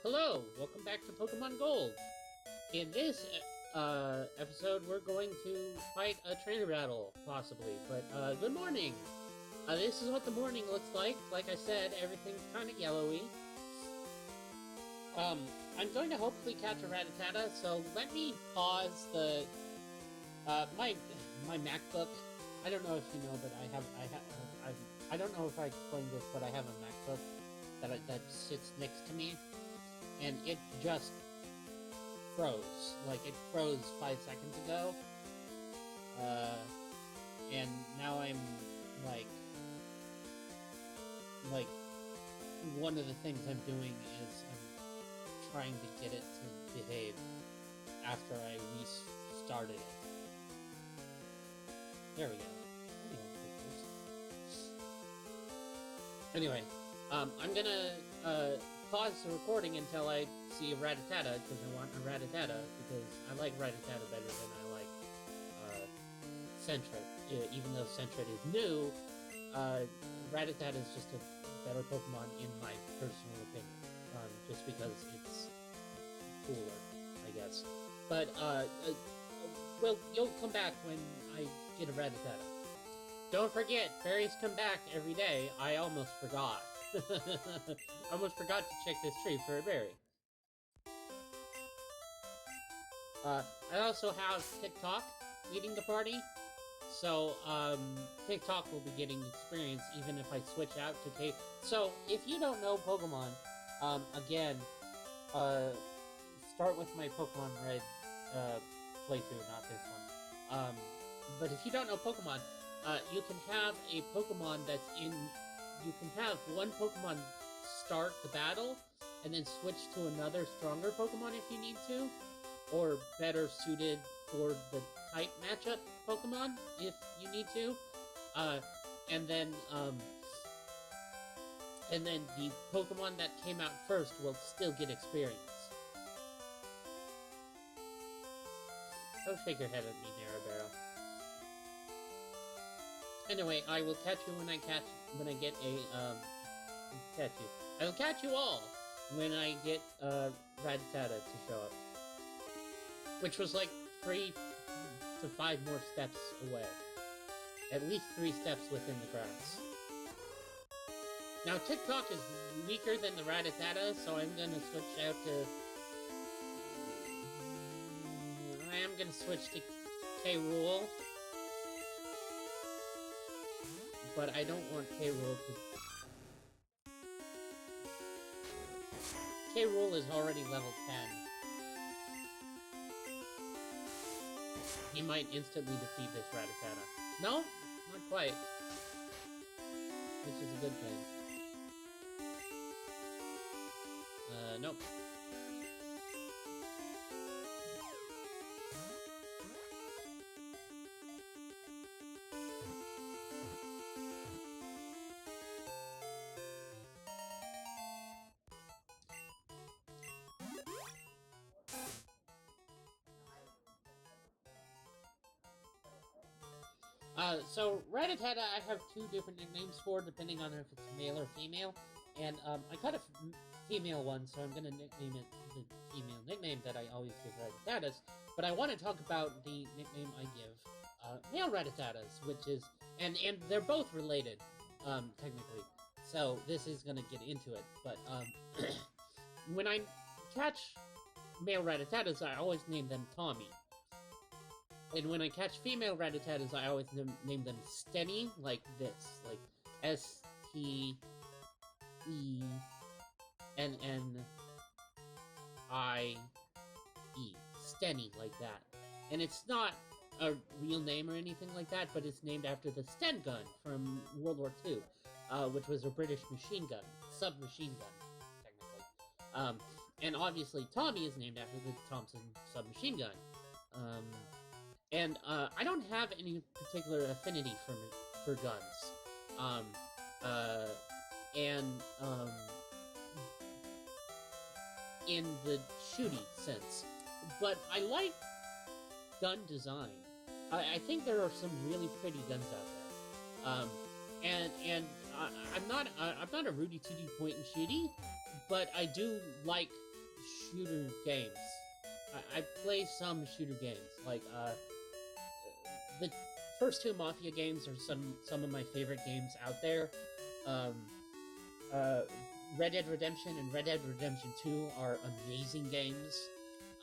Hello, welcome back to Pokemon Gold. In this episode, we're going to fight a trainer battle, possibly. But good morning. This is what the morning looks like. Like I said, everything's kind of yellowy. I'm going to hopefully catch a Rattata, so let me pause the my MacBook. I don't know if you know, but I don't know if I explained this, but I have a MacBook that sits next to me. And it just froze. Like, it froze 5 seconds ago. And now I'm, like, one of the things I'm doing is I'm trying to get it to behave after I restarted it. There we go. Anyway, I'm gonna, pause the recording until I see a Rattata, because I want a Rattata, because I like Rattata better than I like Sentret. Even though Sentret is new, Rattata is just a better Pokemon in my personal opinion, just because it's cooler, I guess. But, well, you'll come back when I get a Rattata. Don't forget, fairies come back every day. I almost forgot. I almost forgot to check this tree for a berry. I also have TikTok leading the party, so TikTok will be getting experience even if I switch out to K. So if you don't know Pokemon, again, start with my Pokemon Red playthrough, not this one. But if you don't know Pokemon, you can have a Pokemon that's in. You can have one Pokemon start the battle, and then switch to another stronger Pokemon if you need to, or better suited for the type matchup Pokemon if you need to. And then the Pokemon that came out first will still get experience. Don't shake your head at me, Narrabero. Anyway, I will catch you when I get a, I will catch you all when I get, Rattata to show up. Which was like 3 to 5 more steps away. At least 3 steps within the grass. Now, TikTok is weaker than the Rattata, so I'm gonna switch out to... I am gonna switch to K-Rool. But I don't want K-Rool to... K-Rool is already level 10. He might instantly defeat this Rattata. No? Not quite. Which is a good thing. Nope. So Rattata I have 2 different nicknames for, depending on if it's male or female. And, I got a female one, so I'm gonna nickname it the female nickname that I always give Rattatatas. But I want to talk about the nickname I give, male Rattatatas, which is... And they're both related, technically. So this is gonna get into it. But, when I catch male Rattatatas, I always name them Tommy. And when I catch female Rattatatas, I always name them Stenny, like this. Like, S-T-E-N-N-I-E. Stenny, like that. And it's not a real name or anything like that, but it's named after the Sten gun from World War II, which was a British machine gun. Submachine gun, technically. And obviously Tommy is named after the Thompson submachine gun. And, I don't have any particular affinity for guns. In the shooty sense. But I like gun design. I think there are some really pretty guns out there. I'm not a Rudy Tooty point and shooty, but I do like shooter games. I play some shooter games. Like, the first two Mafia games are some of my favorite games out there. Um, Red Dead Redemption and Red Dead Redemption 2 are amazing games.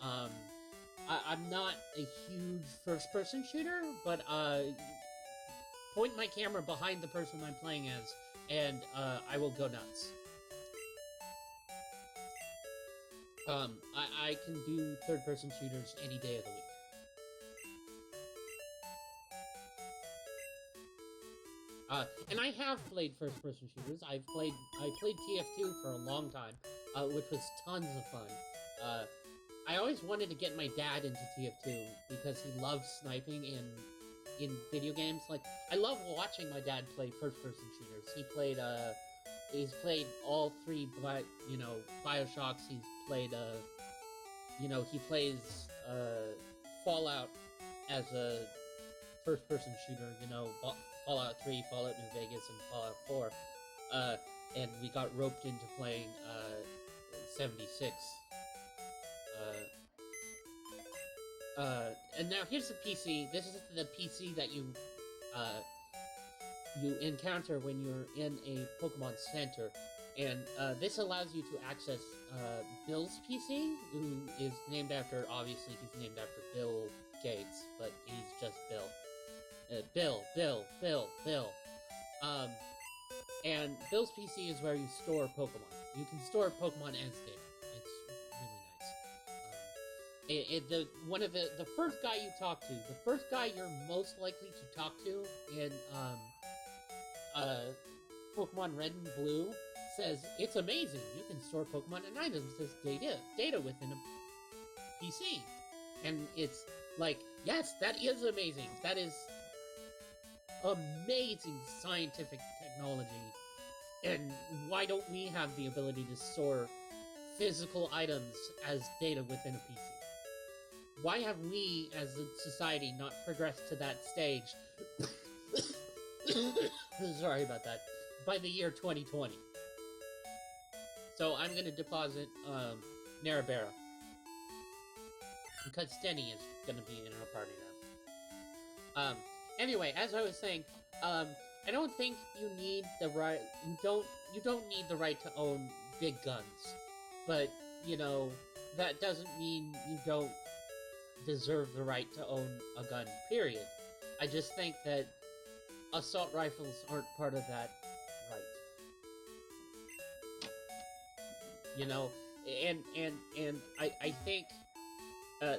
I'm not a huge first-person shooter, but point my camera behind the person I'm playing as, and I will go nuts. I can do third-person shooters any day of the week. And I have played first-person shooters. I played TF2 for a long time, which was tons of fun. I always wanted to get my dad into TF2 because he loves sniping in video games. Like, I love watching my dad play first-person shooters. He's played all three, Bioshocks. He's played, he plays Fallout as a first-person shooter. Fallout 3, Fallout New Vegas, and Fallout 4. And we got roped into playing 76. And now here's the PC. This is the PC that you encounter when you're in a Pokemon Center. And this allows you to access Bill's PC, who is named after, obviously, he's named after Bill Gates, but he's just Bill. Bill. And Bill's PC is where you store Pokemon. You can store Pokemon as data. It's really nice. The first guy you talk to, the first guy you're most likely to talk to in Pokemon Red and Blue says, it's amazing, you can store Pokemon and items as data within a PC. And it's like, yes, that is amazing. That is amazing scientific technology. And why don't we have the ability to store physical items as data within a PC? Why have we, as a society, not progressed to that stage? Sorry about that. By the year 2020. So I'm gonna deposit Narabera. Because Denny is gonna be in our party now. Anyway, as I was saying, I don't think you need the right. You don't need the right to own big guns, but that doesn't mean you don't deserve the right to own a gun. Period. I just think that assault rifles aren't part of that right. And I think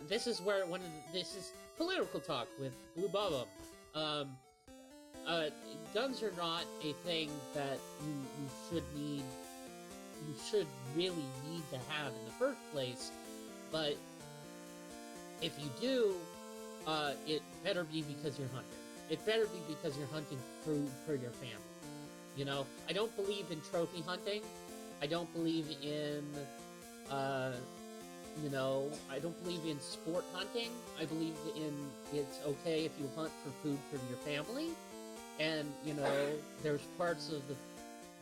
this is where this is political talk with Blue Bob-Omb. Guns are not a thing that you should really need to have in the first place, but if you do, it better be because you're hunting. It better be because you're hunting food for your family. I don't believe in trophy hunting. I don't believe in, I don't believe in sport hunting. I believe in it's okay if you hunt for food for your family. And, there's parts of the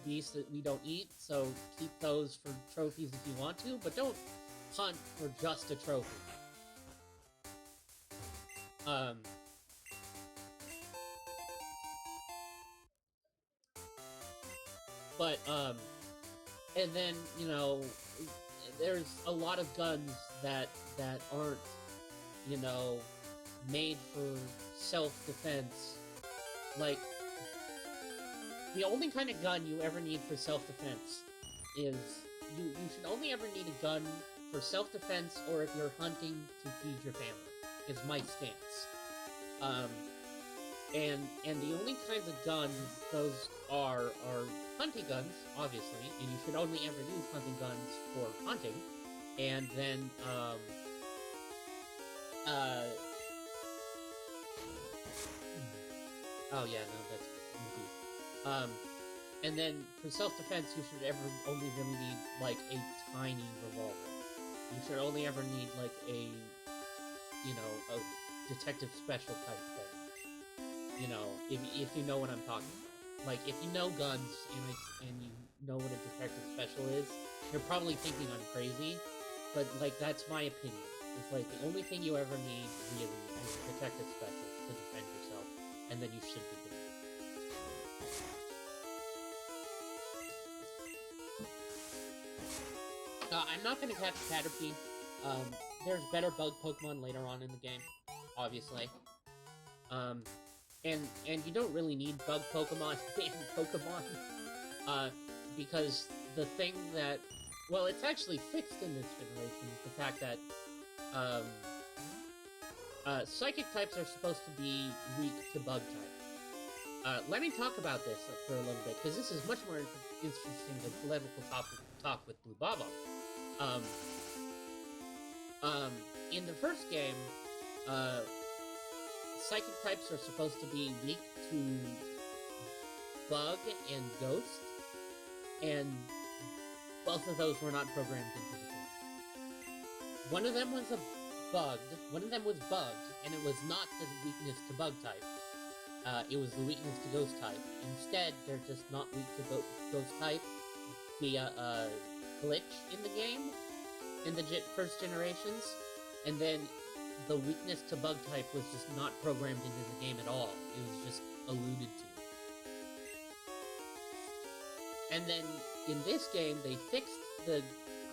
beast that we don't eat, so keep those for trophies if you want to, but don't hunt for just a trophy. And then, there's a lot of guns that aren't, made for self-defense. Like, the only kind of gun you ever need for self-defense is, you should only ever need a gun for self-defense or if you're hunting to feed your family, is my stance. And the only kinds of guns those are hunting guns, obviously, and you should only ever use hunting guns for hunting, and then, oh yeah, no, that's goofy. And then for self-defense, you should only really need, like, a tiny revolver. You should only ever need, like, a detective special type thing. If you know what I'm talking about. Like, if you know guns and you know what a detective special is, you're probably thinking I'm crazy, but, like, that's my opinion. It's like, the only thing you ever need, really, is a protective special to defend yourself, and then you should be good. I'm not gonna catch Caterpie. There's better bug Pokemon later on in the game, obviously. And you don't really need bug Pokemon in Pokemon, because the thing that, well, it's actually fixed in this generation, the fact that, Psychic types are supposed to be weak to bug type. Let me talk about this for a little bit, because this is much more interesting than political talk with Blue Bob-Omb. In the first game, Psychic types are supposed to be weak to Bug and Ghost, and both of those were not programmed into the game. One of them was bugged, and it was not the weakness to Bug type. It was the weakness to Ghost type. Instead, they're just not weak to Ghost type via a glitch in the game, in the first generations, and then the weakness to Bug type was just not programmed into the game at all. It was just alluded to. And then, in this game, they fixed the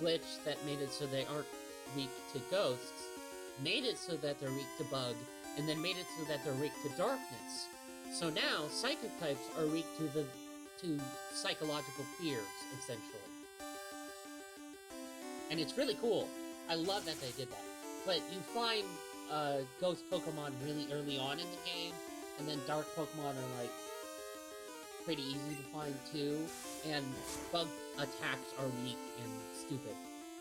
glitch that made it so they aren't weak to Ghosts, made it so that they're weak to Bug, and then made it so that they're weak to Darkness. So now, Psychic types are weak to psychological fears, essentially. And it's really cool. I love that they did that. But you find Ghost Pokemon really early on in the game, and then Dark Pokemon are, like, pretty easy to find too, and Bug attacks are weak and stupid.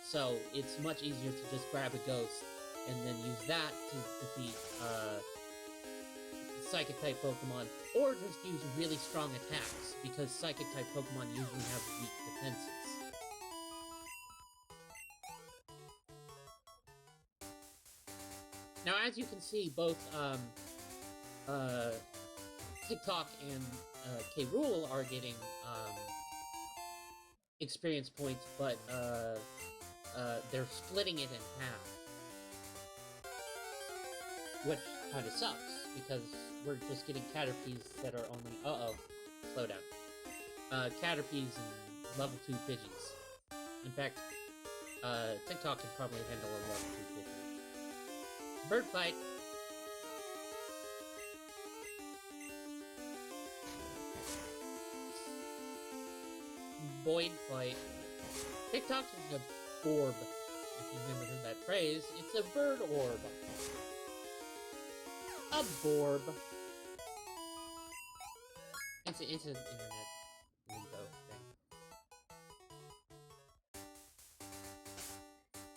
So it's much easier to just grab a Ghost and then use that to defeat Psychic-type Pokemon, or just use really strong attacks, because Psychic-type Pokemon usually have weak defenses. Now, as you can see, both TikTok and K. Rool are getting experience points, but they're splitting it in half, which kind of sucks, because we're just getting Caterpies that are only... slow down. Caterpies and level 2 Pidgeys. In fact, TikTok can probably handle a level 2 Pidgey. Bird fight. Void fight. TikTok is a Borb. If you've never heard that phrase, it's a bird orb. A Borb. It's an internet lingo thing.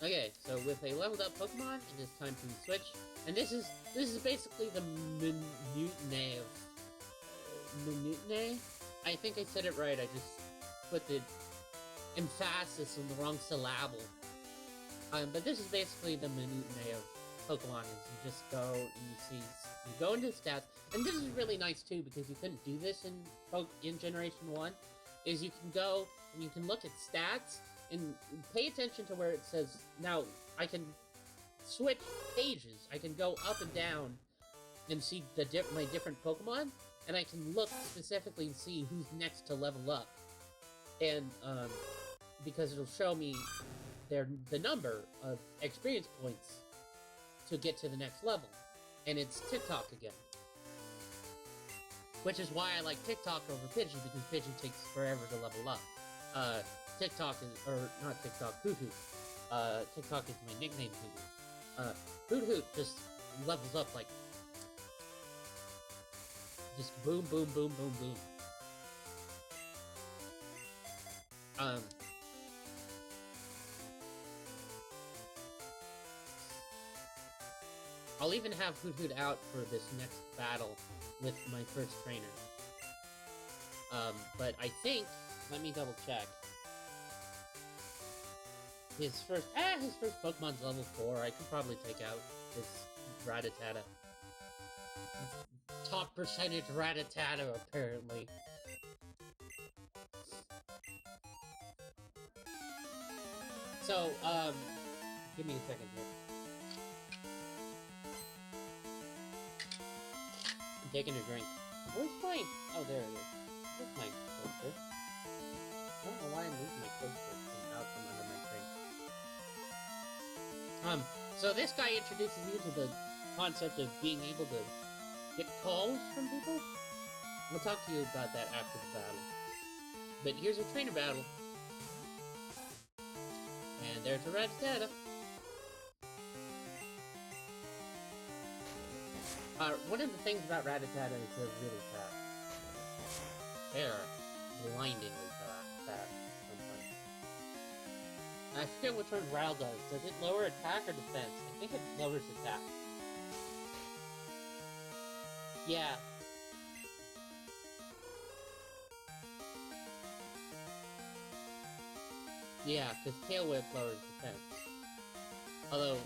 Okay, so with a leveled up Pokemon, it is time to switch. And this is basically the Minute. I think I said it right, I just put the emphasis on the wrong syllable. But this is basically the Minute of Pokemon, is you just go and you go into stats, and this is really nice too, because you couldn't do this in Generation 1, is you can go and you can look at stats, and pay attention to where it says, now, I can switch pages. I can go up and down and see my different Pokemon, and I can look specifically and see who's next to level up. And, because it'll show me the number of experience points to get to the next level. And it's TikTok again. Which is why I like TikTok over Pidgey, because Pidgey takes forever to level up. TikTok is, or not TikTok, Hoot Hoot. TikTok is my nickname, Hoot Hoot. Hoot Hoot just levels up like, just boom, boom, boom, boom, boom. I'll even have Hoot Hoot out for this next battle with my first trainer. But I think, let me double check. His first Pokemon's level 4. I could probably take out this Rattata. Top percentage Rattata, apparently. So, Give me a second here. I'm taking a drink. Where's my... Oh, there it is. Where's my poster? I don't know why I'm losing my poster out from under my drink. So this guy introduces you to the concept of being able to get calls from people. We'll talk to you about that after the battle. But here's a trainer battle. And there's a Rattata. One of the things about Rattata is they're really fast. They're blindingly fast sometimes. I forget which one Growl does. Does it lower attack or defense? I think it lowers attack. Yeah. Yeah, because Tail Whip lowers defense. Although,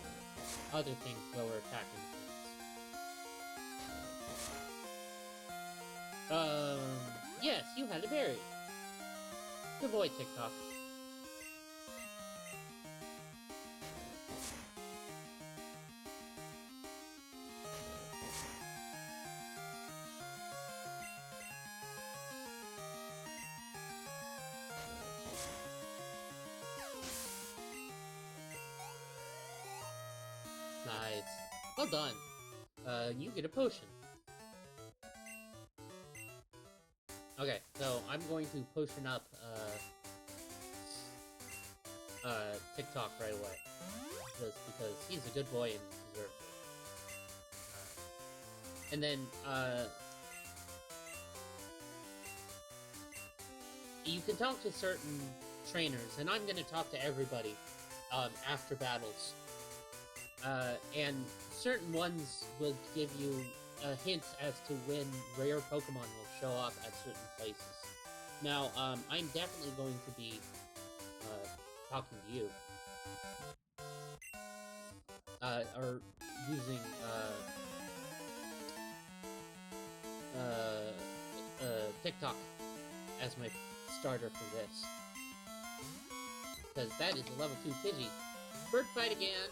other things lower attack and defense. Yes, you had a berry. Good boy, TikTok. Nice. Well done. You get a potion. Okay, so I'm going to potion up, TikTok right away. Just because he's a good boy and deserves it. And then, you can talk to certain trainers, and I'm gonna talk to everybody, after battles. And certain ones will give you hints as to when rare Pokemon will show up at certain places. Now, I'm definitely going to be talking to you. Or using TikTok as my starter for this. Because that is a level 2 Pidgey. Bird fight again!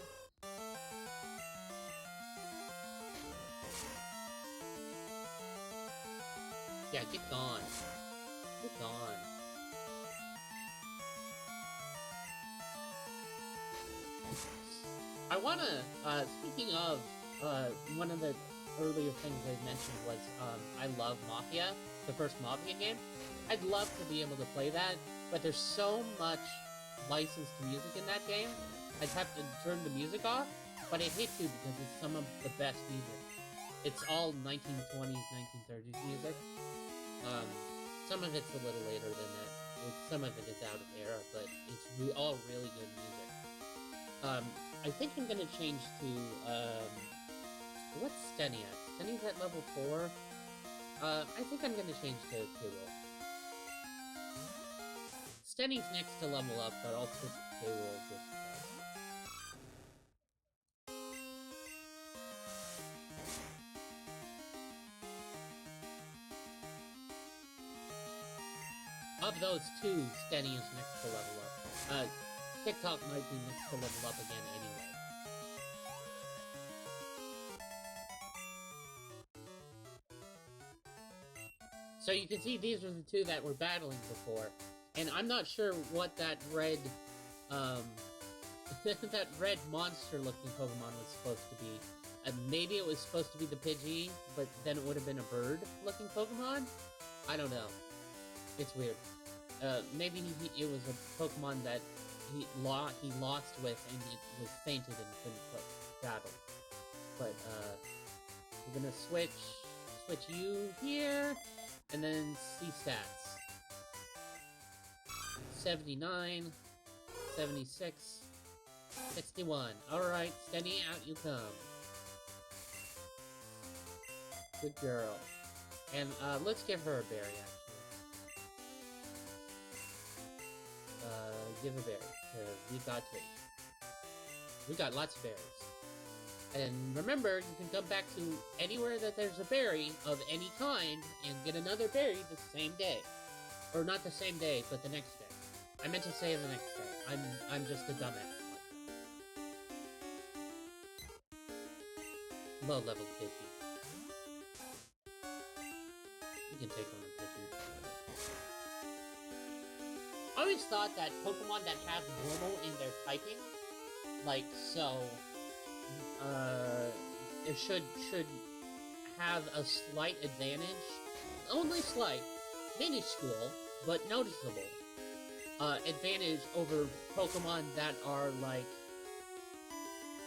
Yeah, get gone. Get gone. I wanna, speaking of, one of the earlier things I mentioned was, I love Mafia, the first Mafia game. I'd love to be able to play that, but there's so much licensed music in that game, I'd have to turn the music off, but I hate to because it's some of the best music. It's all 1920s, 1930s music. Some of it's a little later than that. Some of it is out of era, but it's all really good music. I think I'm gonna change to, what's Stenny at? Stenny's at level 4? I think I'm gonna change to K-Roll. Stenny's next to level up, but I'll switch to K-Roll just Of those two, Stenny is next to level up. TikTok might be next to level up again anyway. So you can see these are the two that were battling before. And I'm not sure what that red, that red monster-looking Pokemon was supposed to be. Maybe it was supposed to be the Pidgey, but then it would have been a bird-looking Pokemon? I don't know. It's weird. Maybe it was a Pokemon that he lost with and it was fainted and couldn't battle. But, we're gonna switch you here, and then see stats. 79, 76, 61. Alright, Steady, out you come. Good girl. And, let's give her a berry, actually. Give a berry, because we've got 3. We got lots of berries. And remember, you can come back to anywhere that there's a berry of any kind and get another berry the same day. Or not the same day, but the next day. I meant to say the next day. I'm just a dumbass. low-level Pidgey. You can take on a Pidgey. I always thought that Pokemon that have normal in their typing, like, so, it should have a slight advantage, only slight, minuscule, but noticeable, advantage over Pokemon that are, like,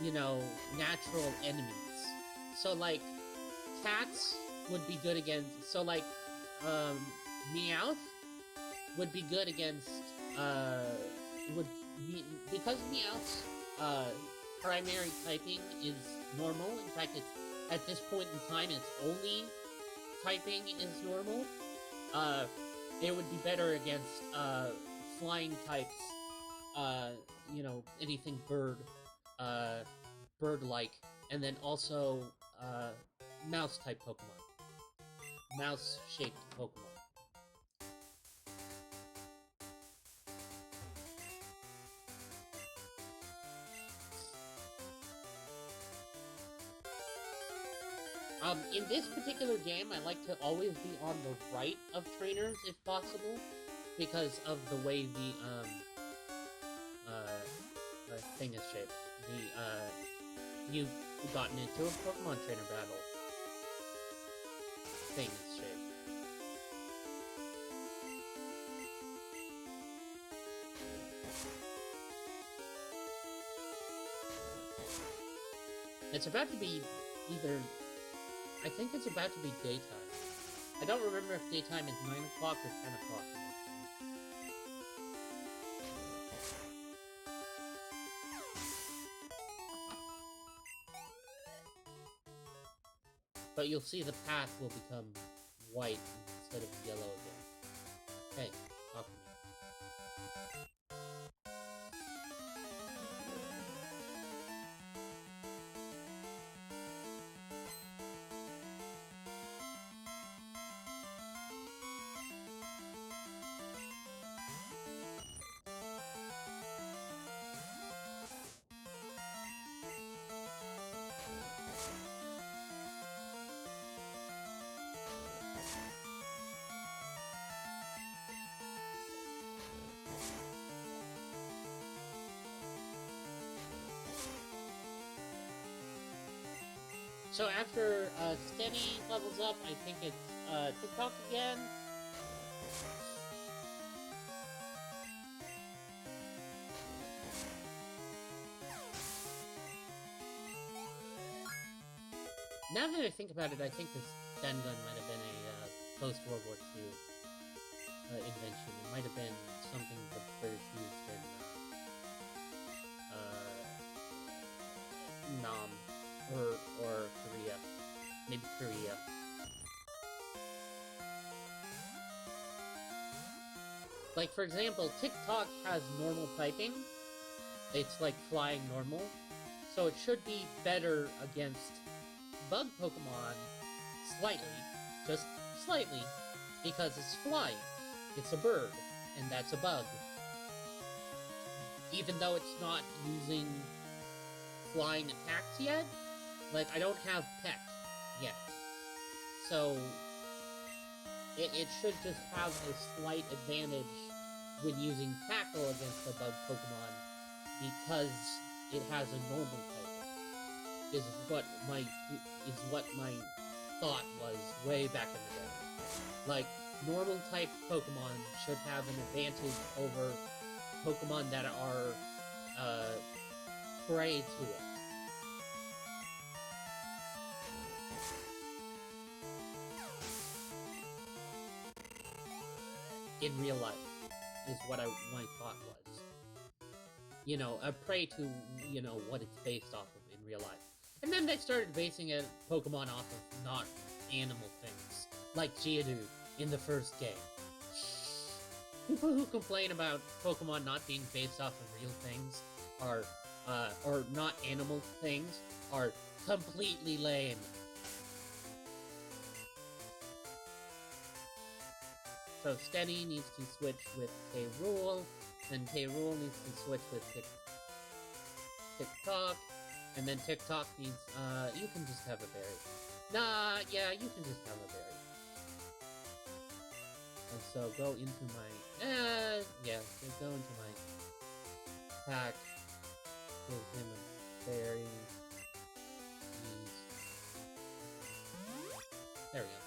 you know, natural enemies. So, like, cats would be good against, so, like, Meowth would be good against, because Meowth's, primary typing is normal, in fact, it's, at this point in time, its only typing is normal, it would be better against, flying types, you know, anything bird-like, and then also, mouse-type Pokemon. Mouse-shaped Pokemon. In this particular game, I like to always be on the right of trainers, if possible, because of the way the thing is shaped. You've gotten into a Pokemon trainer battle. Thing is shaped. It's about to be either... I think it's about to be daytime. I don't remember if daytime is 9 o'clock or 10 o'clock. But you'll see the path will become white instead of yellow again. Hey, talk to me. So after Steady levels up, I think it's TikTok again. Now that I think about it, I think this Gun might have been a post-World War II invention. It might have been something the British used in Nam. Or Korea. Maybe Korea. Like, for example, TikTok has normal typing. It's like flying normal. So it should be better against bug Pokemon slightly. Just slightly. Because it's flying. It's a bird. And that's a bug. Even though it's not using flying attacks yet. Like, I don't have Peck yet. So, it should just have a slight advantage when using Tackle against a bug Pokemon because it has a normal type. Is what my thought was way back in the day. Like, normal type Pokemon should have an advantage over Pokemon that are prey to it. In real life, is what my thought was. You know, a prey to, you know, what it's based off of in real life. And then they started basing it Pokemon off of not animal things, like Geodude in the first game. People who complain about Pokemon not being based off of real things are, or not animal things, are completely lame. So Steady needs to switch with K-Rool, and K-Rool needs to switch with TikTok, And then TikTok means, you can just have a berry. Nah, yeah, you can just have a berry. And so go into my, yeah, so go into my pack, give him a berry, there we go.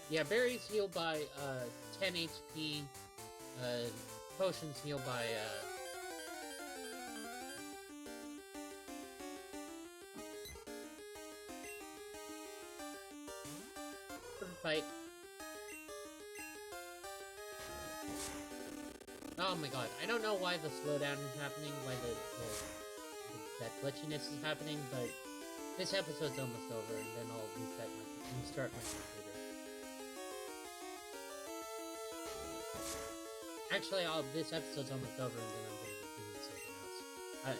Yeah, berries heal by, 10 HP, potions heal by, fight. Oh my god, I don't know why the slowdown is happening, why that glitchiness is happening, but this episode's almost over, and then I'll restart my computer. Actually, this episode's almost over, and then I'm going to be doing something else.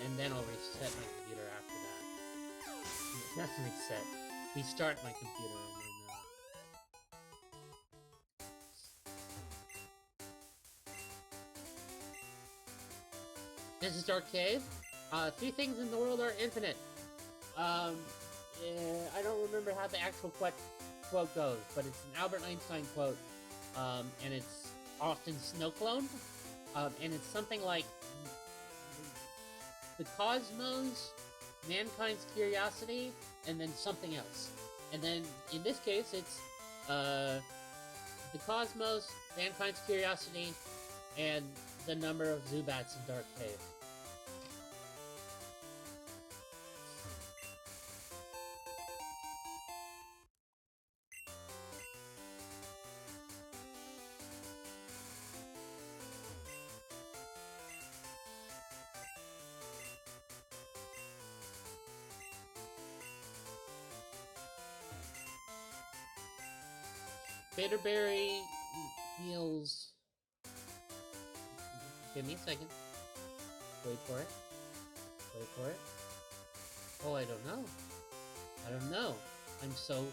And then I'll reset my computer after that. Not reset. Restart my computer, and then, This is Dark Cave. 3 things in the world are infinite. I don't remember how the actual quote goes, but it's an Albert Einstein quote, and it's often snow-cloned, and it's something like, the cosmos, mankind's curiosity, and then something else. And then, in this case, it's, the cosmos, mankind's curiosity, and the number of Zubats in Dark Cave. Bitterberry heals. Give me a second. Wait for it. Wait for it. Oh, I don't know. I don't know. I'm so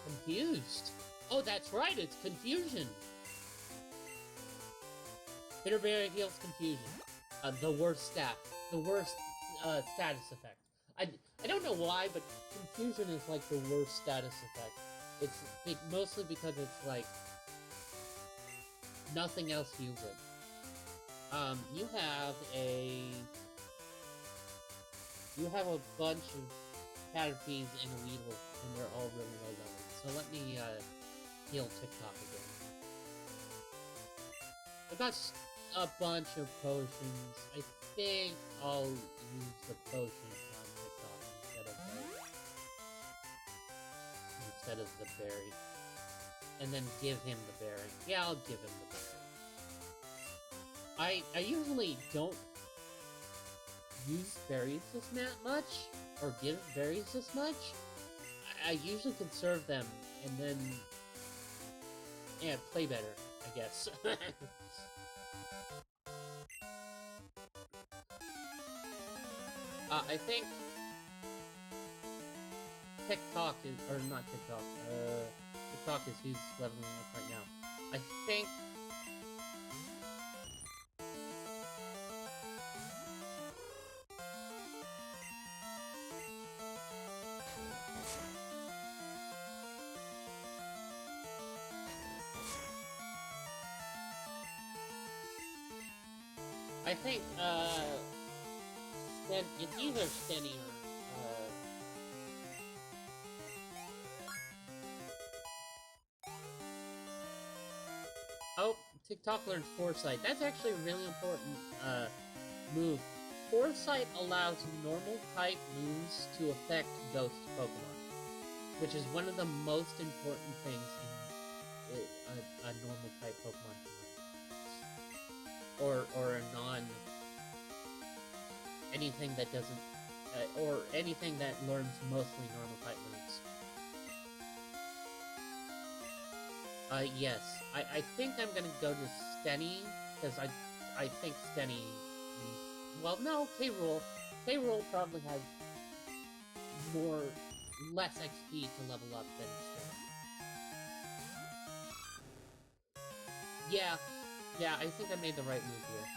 confused. Oh, that's right, it's confusion. Bitterberry heals confusion. The worst stat. The worst status effect. I don't know why, but confusion is like the worst status effect. It's mostly because it's like nothing else heals it. You have a bunch of Caterpies and a Weedle, and they're all really low level. So let me heal TikTok again. I got a bunch of potions. I think I'll use the potions on TikTok instead of the berry. And then give him the berry. Yeah, I'll give him the berry. I usually don't use berries this much, or give berries this much. I usually conserve them, and then, yeah, play better, I guess. I think TikTok is, or not TikTok, TikTok is who's leveling up right now. I think it's either Stenny or, oh, TikTok learned Foresight. That's actually a really important, move. Foresight allows normal type moves to affect Ghost Pokemon, which is one of the most important things in a normal type Pokemon can learn. Or a anything that doesn't, or anything that learns mostly normal type moves. Yes. I think I'm gonna go to Stenny, because I think Stenny needs, well, no, K-Rool. K-Rool probably has less XP to level up than Stenny. Yeah, I think I made the right move here.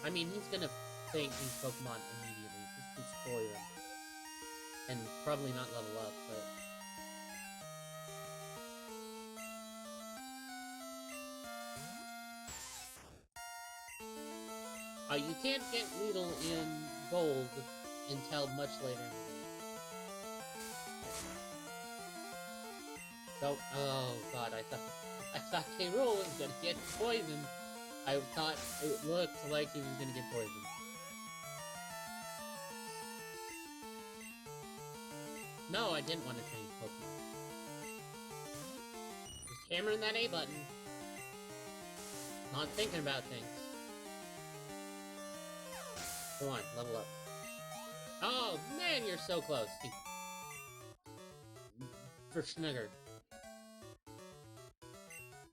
I mean, he's gonna thank these Pokemon immediately, just destroy them. And probably not level up, but... you can't get Weedle in Gold until much later in the game. So, oh god, I thought K. Rool was gonna get poisoned. I thought it looked like he was gonna get poisoned. No, I didn't want to change Pokemon. Just hammering that A button. Not thinking about things. Come on, level up. Oh, man, you're so close. For Schnugger.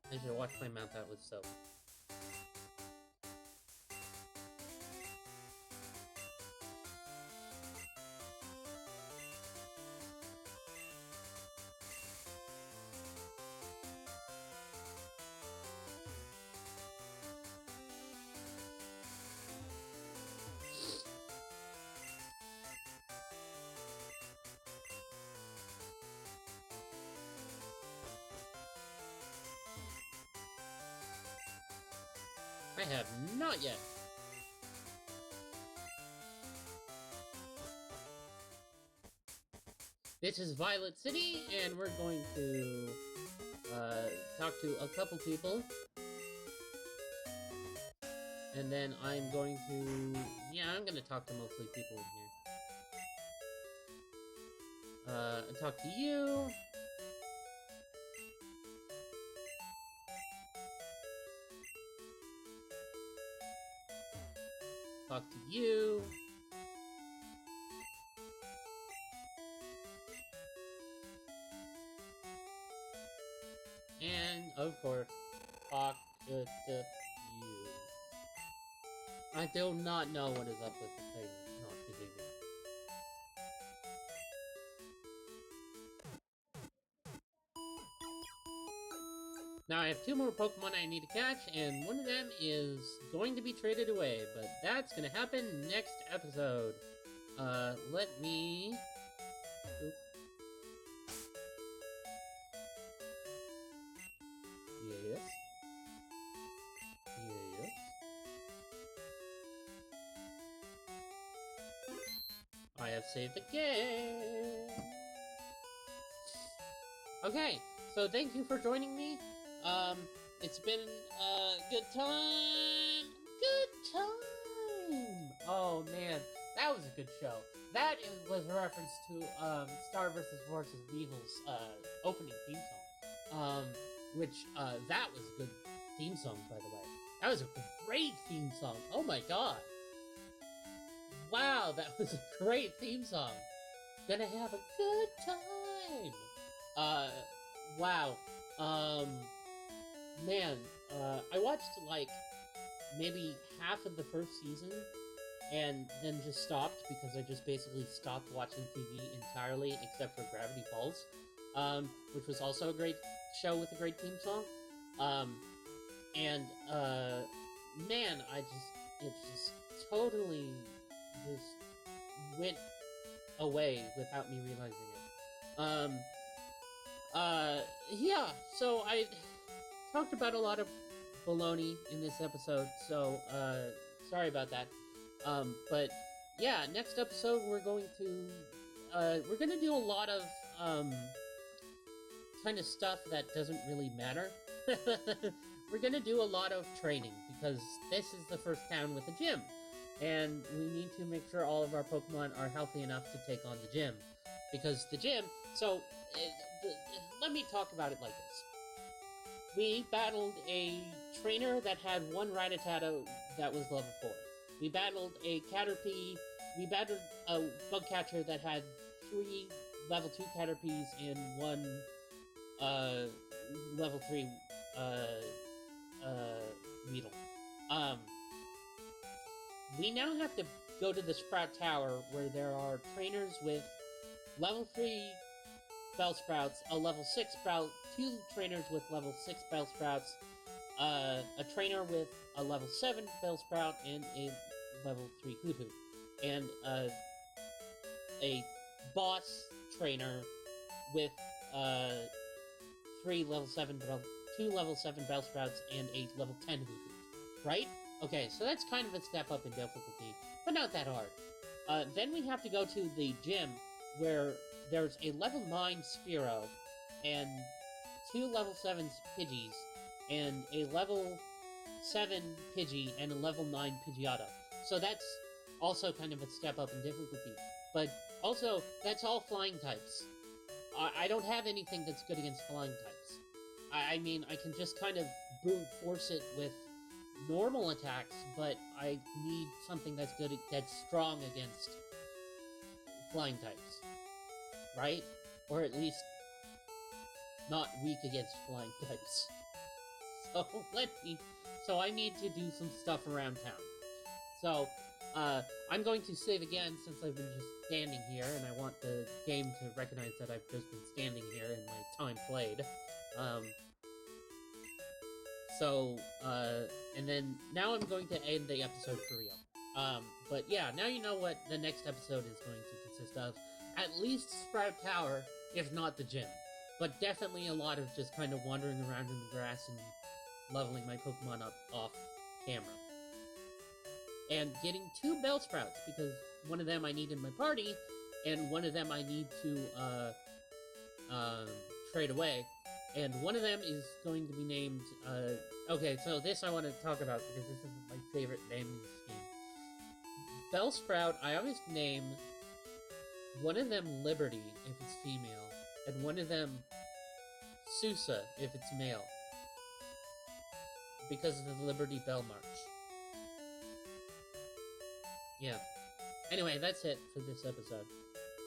I should wash my mouth out with soap. I have not yet. This is Violet City, and we're going to talk to a couple people. And then I'm going to... yeah, I'm going to talk to mostly people in here. Talk to you. Talk to you. And, of course, talk to you. I do not know what is up with the thing not behaving. Now I have 2 more Pokemon I need to catch, and one of them is going to be traded away, but that's gonna happen next episode. Let me... oop. Yes. Yes. I have saved the game! Okay, so thank you for joining me. It's been a good time. Good time. Oh man, that was a good show. That was a reference to Star vs. Weevil's opening theme song. Which that was a good theme song, by the way. That was a great theme song. Oh my god. Wow, that was a great theme song. Gonna have a good time. Wow. Man, I watched, like, maybe half of the first season, and then just stopped, because I just basically stopped watching TV entirely, except for Gravity Falls, which was also a great show with a great theme song. Man, it just totally just went away without me realizing it. Yeah, so I talked about a lot of baloney in this episode, so, sorry about that. But, yeah, next episode we're going to do a lot of, kind of stuff that doesn't really matter. We're gonna do a lot of training, because this is the first town with a gym, and we need to make sure all of our Pokemon are healthy enough to take on the gym. Because the gym, so, let me talk about it like this. We battled a trainer that had 1 Rattata that was level 4. We battled a Caterpie, we battled a Bugcatcher that had 3 level 2 Caterpies and 1, level 3, Weedle. We now have to go to the Sprout Tower, where there are trainers with level 3 Bellsprouts, a level 6 Sprout, 2 trainers with level 6 Bellsprouts, a trainer with a level 7 Bellsprout and a level 3 Hoot Hoot. And a boss trainer with 3 level 7 2 level 7 Bellsprouts and a level 10 Hoot Hoot. Right? Okay, so that's kind of a step up in difficulty, but not that hard. Then we have to go to the gym, where there's a level 9 Spearow, and 2 level 7 Pidgeys, and a level 7 Pidgey, and a level 9 Pidgeotto. So that's also kind of a step up in difficulty. But also, that's all flying types. I don't have anything that's good against flying types. I mean, I can just kind of brute force it with normal attacks, but I need something that's strong against flying types. Right? Or at least not weak against flying types. So I need to do some stuff around town. So, I'm going to save again since I've been just standing here, and I want the game to recognize that I've just been standing here in my time played. And then now I'm going to end the episode for real. But yeah, now you know what the next episode is going to consist of. At least Sprout Tower, if not the gym. But definitely a lot of just kind of wandering around in the grass and leveling my Pokemon up off camera. And getting 2 Bellsprouts, because one of them I need in my party, and one of them I need to trade away. And one of them is going to be named, okay, so this I want to talk about, because this is my favorite naming scheme. Bellsprout, I always name one of them Liberty, if it's female, and one of them Sousa, if it's male. Because of the Liberty Bell March. Yeah. Anyway, that's it for this episode.